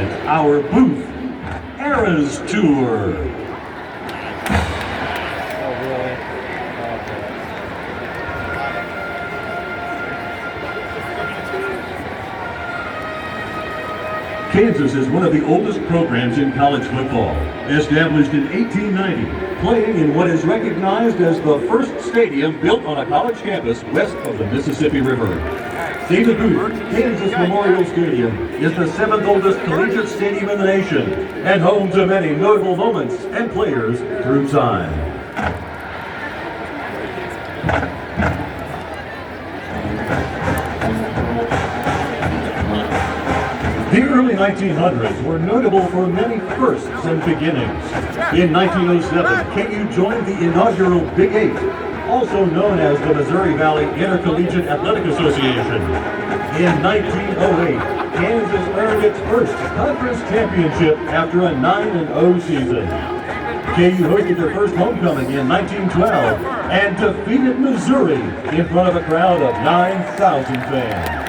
present our Booth Eras Tour. Kansas is one of the oldest programs in college football. Established in 1890, playing in what is recognized as the first stadium built on a college campus west of the Mississippi River. David Booth, Kansas Memorial Stadium is the 7th oldest collegiate stadium in the nation and home to many notable moments and players through time. The early 1900s were notable for many firsts and beginnings. In 1907, KU joined the inaugural Big Eight, also known as the Missouri Valley Intercollegiate Athletic Association. In 1908, Kansas earned its first conference championship after a 9-0 season. KU hosted their first homecoming in 1912 and defeated Missouri in front of a crowd of 9,000 fans.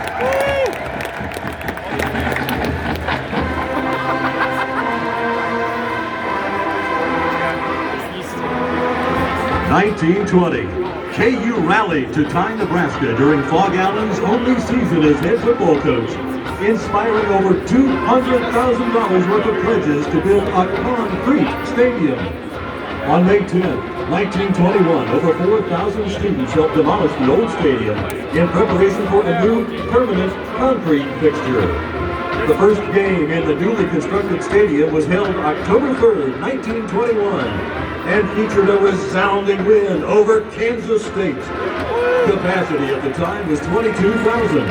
1920, KU rallied to tie Nebraska during Phog Allen's only season as head football coach, inspiring over $200,000 worth of pledges to build a concrete stadium. On May 10, 1921, over 4,000 students helped demolish the old stadium in preparation for a new permanent concrete fixture. The first game in the newly constructed stadium was held October 3rd, 1921. And featured a resounding win over Kansas State. Capacity at the time was 22,000.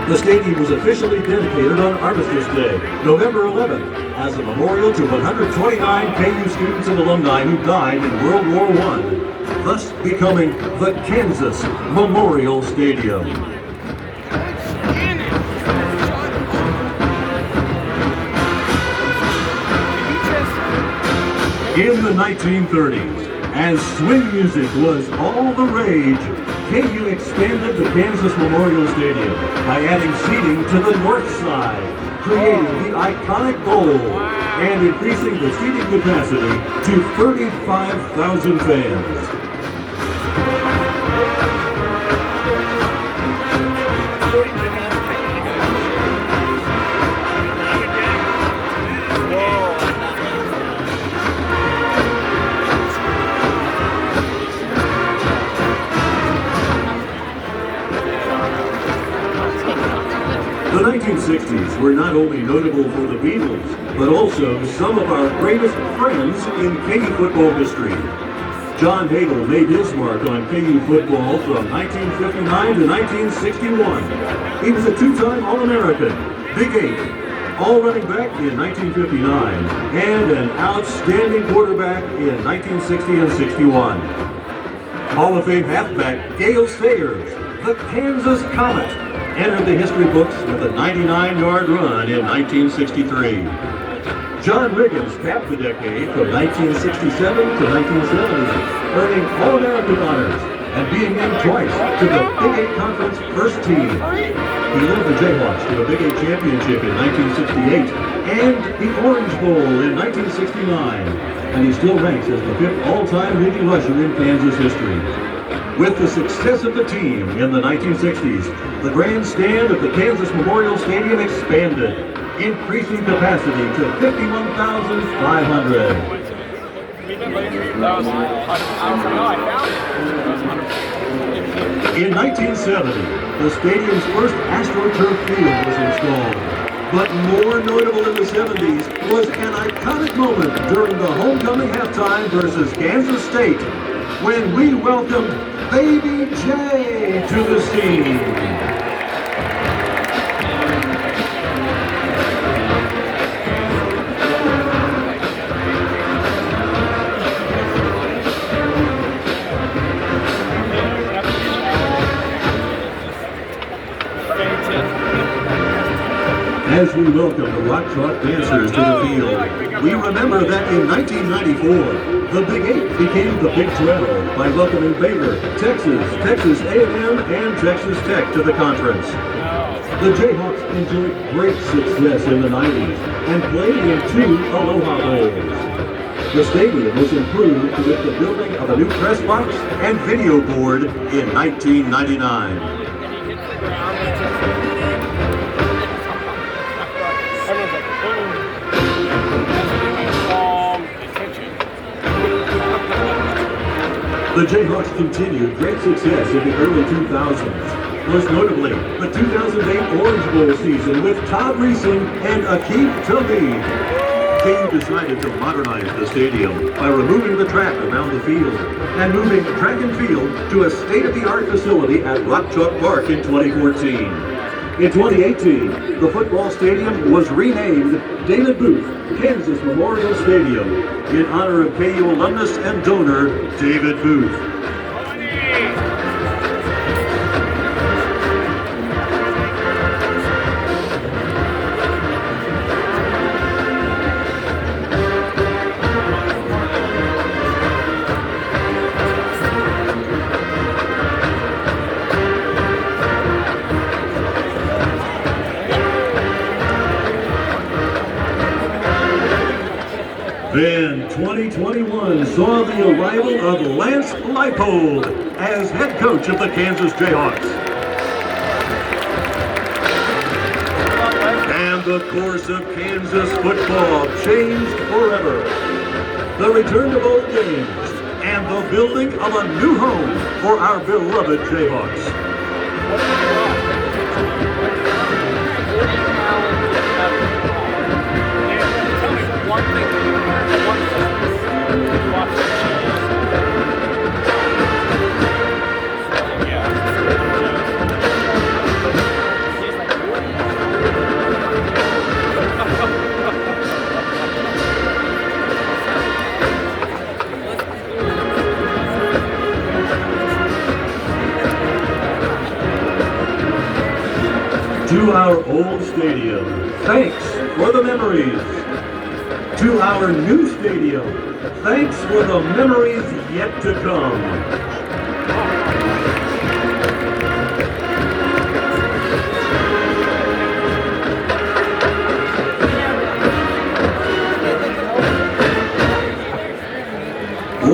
The stadium was officially dedicated on Armistice Day, November 11th, as a memorial to 129 KU students and alumni who died in World War I, thus becoming the Kansas Memorial Stadium. In the 1930s, as swing music was all the rage, KU expanded the Kansas Memorial Stadium by adding seating to the north side, creating the iconic bowl, and increasing the seating capacity to 35,000 fans. The 1960s were not only notable for the Beatles, but also some of our greatest friends in KU football history. John Hagel made his mark on KU football from 1959 to 1961. He was a two-time All-American, Big Eight, All-Running Back in 1959, and an outstanding quarterback in 1960 and 61. Hall of Fame halfback Gale Sayers, the Kansas Comet, entered the history books with a 99-yard run in 1963. John Riggins capped the decade from 1967 to 1970, earning All-American honors and being named twice to the Big Eight Conference first team. He led the Jayhawks to a Big Eight championship in 1968 and the Orange Bowl in 1969, and he still ranks as the 5th all-time leading rusher in Kansas history. With the success of the team in the 1960s, the grandstand of the Kansas Memorial Stadium expanded, increasing capacity to 51,500. In 1970, the stadium's first AstroTurf field was installed. But more notable in the 70s was an iconic moment during the homecoming halftime versus Kansas State, when we welcomed Baby J to the scene. As we welcome the Rock Chalk dancers to the field, we remember that in 1994, the Big Eight became the Big 12 by welcoming Baylor, Texas, Texas A&M, and Texas Tech to the conference. The Jayhawks enjoyed great success in the 90s and played in 2 Aloha Bowls. The stadium was improved with the building of a new press box and video board in 1999. The Jayhawks continued great success in the early 2000s. Most notably, the 2008 Orange Bowl season with Todd Riesling and Akeem Tlaib. KU decided to modernize the stadium by removing the track around the field and moving track and field to a state-of-the-art facility at Rock Chalk Park in 2014. In 2018, the football stadium was renamed David Booth Kansas Memorial Stadium in honor of KU alumnus and donor David Booth. Then 2021 saw the arrival of Lance Leipold as head coach of the Kansas Jayhawks. And the course of Kansas football changed forever. The return to bowl games and the building of a new home for our beloved Jayhawks. To our old stadium, thanks for the memories. To our new stadium, thanks for the memories yet to come.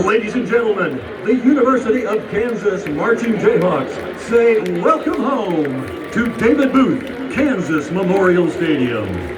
Ladies and gentlemen, the University of Kansas Marching Jayhawks say welcome home to David Booth Kansas Memorial Stadium.